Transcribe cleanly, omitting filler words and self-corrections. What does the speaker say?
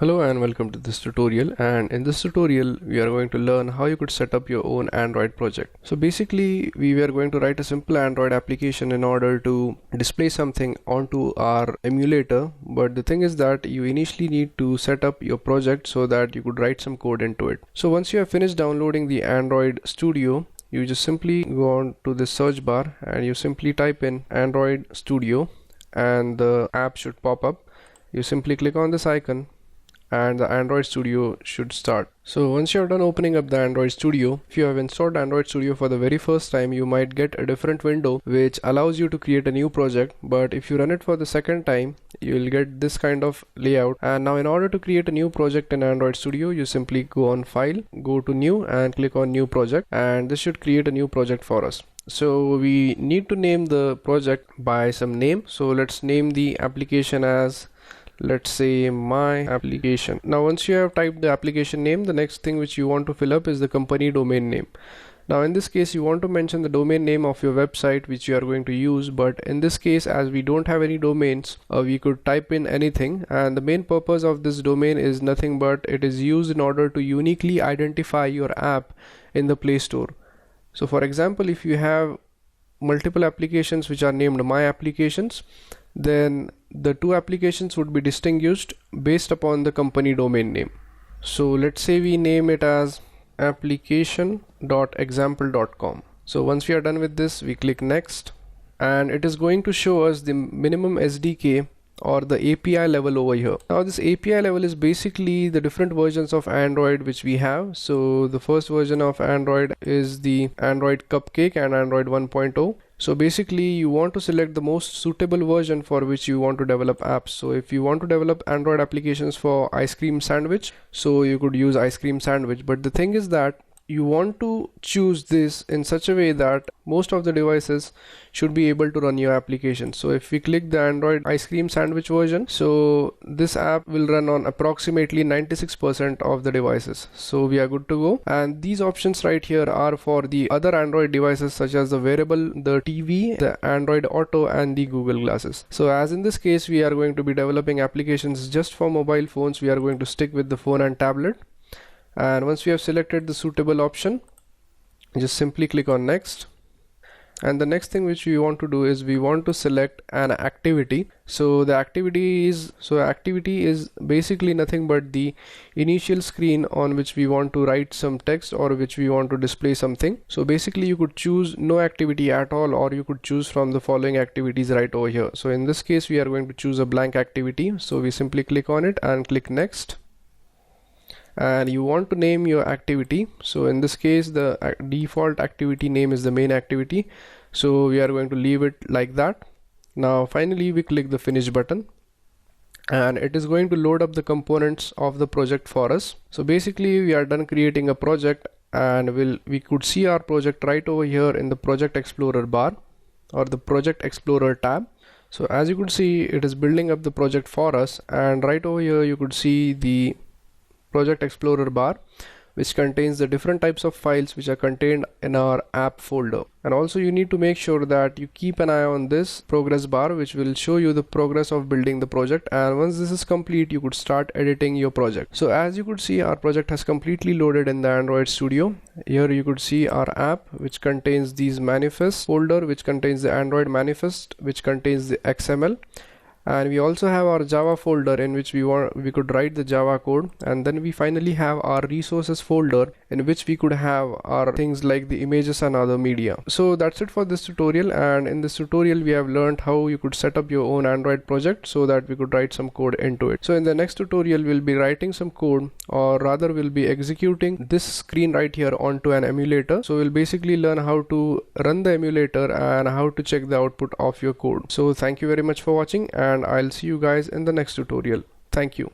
Hello and welcome to this tutorial, and in this tutorial we are going to learn how you could set up your own Android project. So basically we were going to write a simple Android application in order to display something onto our emulator, but the thing is that you initially need to set up your project so that you could write some code into it. So once you have finished downloading the Android Studio, you just simply go on to the search bar and you simply type in Android Studio and the app should pop up. You simply click on this icon and the Android Studio should start. So once you're done opening up the Android Studio, if you have installed Android Studio for the very first time, you might get a different window which allows you to create a new project, but if you run it for the second time, you will get this kind of layout. And now in order to create a new project in Android Studio, you simply go on File, go to New and click on New Project, and this should create a new project for us. So we need to name the project by some name. So let's name the application as, let's say, my application. Now once you have typed the application name, the next thing which you want to fill up is the company domain name. Now in this case you want to mention the domain name of your website which you are going to use, but in this case, as we don't have any domains, we could type in anything, and the main purpose of this domain is nothing but it is used in order to uniquely identify your app in the Play Store. So for example, if you have multiple applications which are named my applications, then the two applications would be distinguished based upon the company domain name. So let's say we name it as application.example.com. So once we are done with this, we click next, and it is going to show us the minimum SDK or the API level over here. Now this API level is basically the different versions of Android which we have. So the first version of Android is the Android Cupcake and Android 1.0. So basically you want to select the most suitable version for which you want to develop apps. So if you want to develop Android applications for ice cream sandwich, so you could use ice cream sandwich, but the thing is that you want to choose this in such a way that most of the devices should be able to run your application. So if we click the Android ice cream sandwich version, so this app will run on approximately 96% of the devices. So we are good to go. And these options right here are for the other Android devices such as the wearable, the TV, the Android Auto and the Google Glasses. So as in this case we are going to be developing applications just for mobile phones, we are going to stick with the phone and tablet. And once we have selected the suitable option, just simply click on next. And the next thing which we want to do is we want to select an activity. So the activity is basically nothing but the initial screen on which we want to write some text or which we want to display something. So basically you could choose no activity at all, or you could choose from the following activities right over here. So in this case we are going to choose a blank activity. So we simply click on it and click next. And you want to name your activity. So in this case the default activity name is the main activity, so we are going to leave it like that. Now finally we click the finish button and it is going to load up the components of the project for us. So basically we are done creating a project, and we could see our project right over here in the Project Explorer bar or the Project Explorer tab. So as you could see, it is building up the project for us, and right over here you could see the Project Explorer bar which contains the different types of files which are contained in our app folder. And also you need to make sure that you keep an eye on this progress bar which will show you the progress of building the project, and once this is complete you could start editing your project. So as you could see, our project has completely loaded in the Android Studio. Here you could see our app which contains these manifest folder which contains the Android manifest which contains the XML, and we also have our Java folder in which we could write the Java code, and then we finally have our resources folder in which we could have our things like the images and other media. So that's it for this tutorial, and in this tutorial we have learned how you could set up your own Android project so that we could write some code into it. So in the next tutorial we'll be writing some code, or rather we'll be executing this screen right here onto an emulator. So we'll basically learn how to run the emulator and how to check the output of your code. So thank you very much for watching, and I'll see you guys in the next tutorial. Thank you.